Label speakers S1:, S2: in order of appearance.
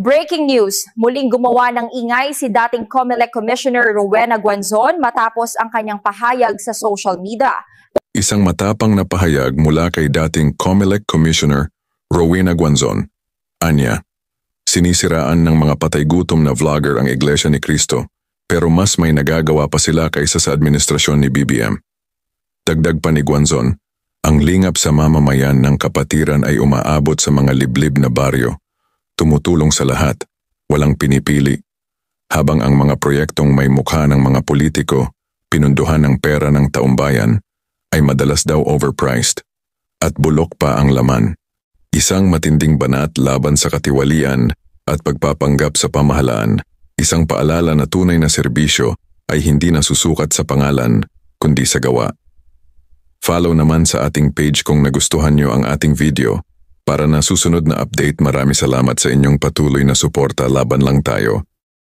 S1: Breaking news, muling gumawa ng ingay si dating COMELEC Commissioner Rowena Guanzon matapos ang kanyang pahayag sa social media.
S2: Isang matapang na pahayag mula kay dating COMELEC Commissioner Rowena Guanzon. Anya, sinisiraan ng mga patay-gutom na vlogger ang Iglesia ni Cristo, pero mas may nagagawa pa sila kaysa sa administrasyon ni BBM. Dagdag pa ni Guanzon, ang lingap sa mamamayan ng kapatiran ay umaabot sa mga liblib na baryo. Tumutulong sa lahat, walang pinipili. Habang ang mga proyektong may mukha ng mga politiko, pinunduhan ng pera ng taumbayan, ay madalas daw overpriced. At bulok pa ang laman. Isang matinding banat laban sa katiwalian at pagpapanggap sa pamahalaan. Isang paalala na tunay na serbisyo ay hindi nasusukat sa pangalan, kundi sa gawa. Follow naman sa ating page kung nagustuhan nyo ang ating video. Para na susunod na update, marami salamat sa inyong patuloy na suporta. Laban lang tayo.